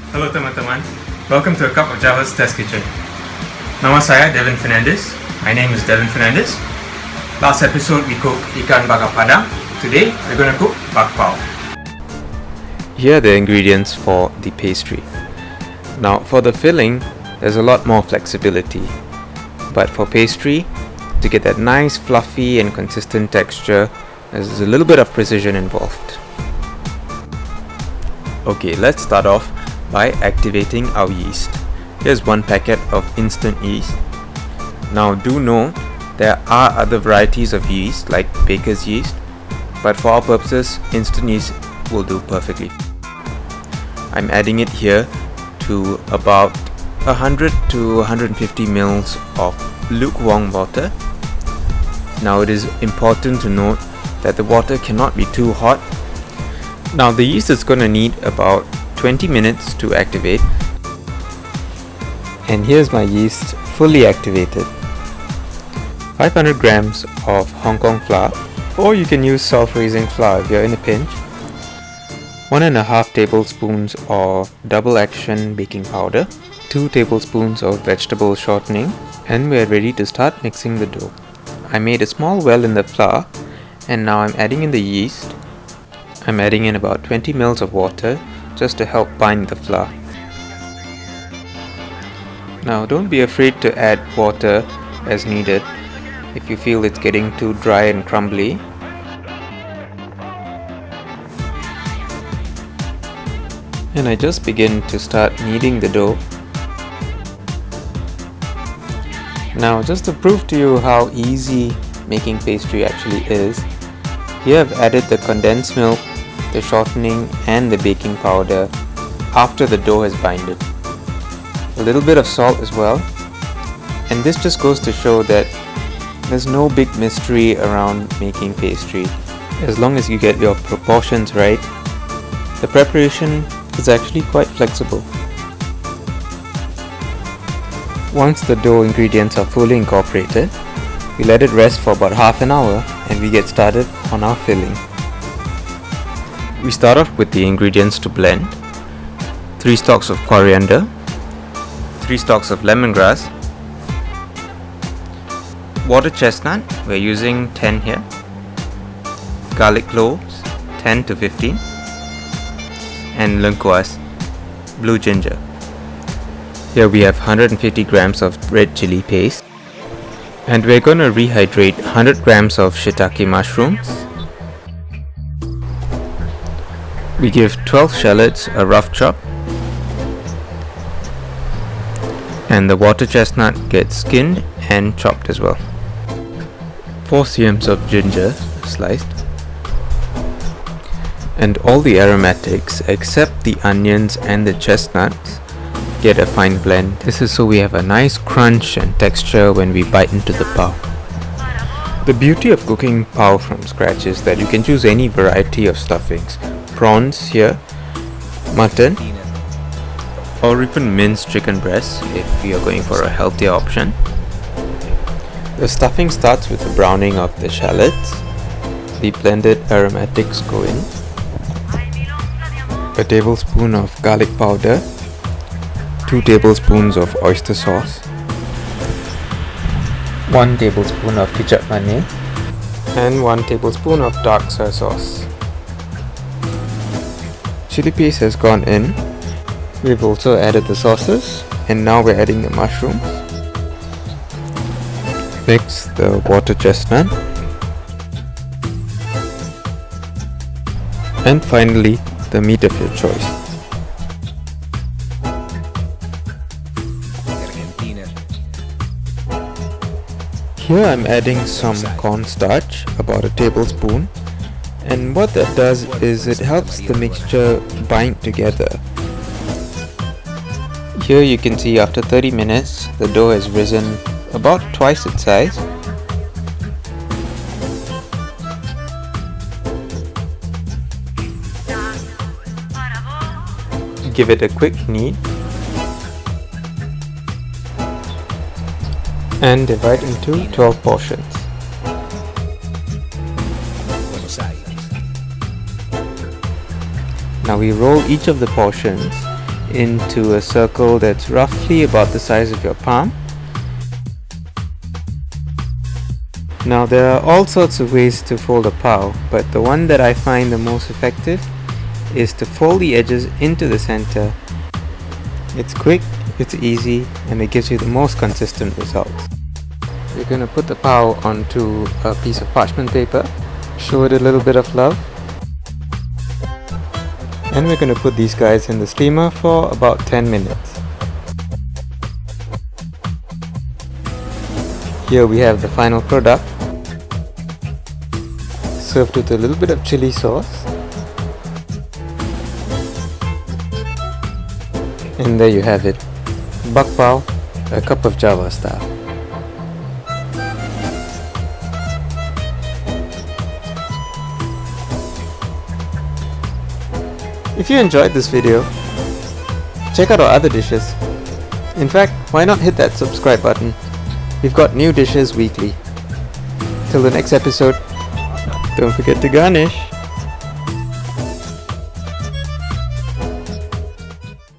Halo teman-teman, welcome to A Cup of Java's Test Kitchen. Nama saya Devin Fernandez. My name is Devin Fernandez. Last episode we cooked ikan bakar padang. Today we're going to cook Bakpao. Here are the ingredients for the pastry. Now for the filling, there's a lot more flexibility. But for pastry, to get that nice fluffy and consistent texture, there's a little bit of precision involved. Okay, let's start off by activating our yeast. Here's 1 packet of instant yeast. Now do know there are other varieties of yeast like baker's yeast, but for our purposes instant yeast will do perfectly. I'm adding it here to about 100 to 150 ml of lukewarm water. Now it is important to note that the water cannot be too hot. Now the yeast is going to need about 20 minutes to activate, and here's my yeast fully activated. 500 grams of Hong Kong flour, or you can use self-raising flour if you're in a pinch. 1.5 tablespoons of double action baking powder, 2 tablespoons of vegetable shortening, and we're ready to start mixing the dough. I made a small well in the flour, and now I'm adding in the yeast. I'm adding in about 20 ml of water just to help bind the flour. Now don't be afraid to add water as needed if you feel it's getting too dry and crumbly. And I just begin to start kneading the dough. Now just to prove to you how easy making pastry actually is, here I've added the condensed milk, the shortening and the baking powder after the dough has binded. A little bit of salt as well, and this just goes to show that there's no big mystery around making pastry. As long as you get your proportions right, the preparation is actually quite flexible. Once the dough ingredients are fully incorporated, we let it rest for about half an hour and we get started on our filling. We start off with the ingredients to blend: 3 stalks of coriander, 3 stalks of lemongrass, water chestnut, we're using 10 here, garlic cloves, 10 to 15, and lengkuas, blue ginger. Here we have 150 grams of red chili paste, and we're going to rehydrate 100 grams of shiitake mushrooms. We give 12 shallots a rough chop, and the water chestnut gets skinned and chopped as well. 4 cms of ginger sliced, and all the aromatics except the onions and the chestnuts get a fine blend. This is so we have a nice crunch and texture when we bite into the pao. The beauty of cooking pao from scratch is that you can choose any variety of stuffings. Prawns here, mutton, or even minced chicken breasts if you are going for a healthier option. The stuffing starts with the browning of the shallots. The blended aromatics go in. A tablespoon of garlic powder, 2 tablespoons of oyster sauce, 1 tablespoon of kicap manis, and 1 tablespoon of dark soy sauce. Chili paste has gone in. We've also added the sauces, and now we're adding the mushrooms. Mix the water chestnut, and finally the meat of your choice. Here I'm adding some cornstarch, about a tablespoon, and what that does is it helps the mixture bind together. Here you can see after 30 minutes the dough has risen about twice its size. give it a quick knead and divide into 12 portions. Now we roll each of the portions into a circle that's roughly about the size of your palm. Now there are all sorts of ways to fold a pau, but the one that I find the most effective is to fold the edges into the center. It's quick, it's easy, and it gives you the most consistent results. We're going to put the pau onto a piece of parchment paper, show it a little bit of love, and we're going to put these guys in the steamer for about 10 minutes. Here we have the final product, served with a little bit of chili sauce. And there you have it, Bakpao, a cup of Java style. If you enjoyed this video, check out our other dishes. In fact, why not hit that subscribe button? We've got new dishes weekly. Till the next episode, don't forget to garnish.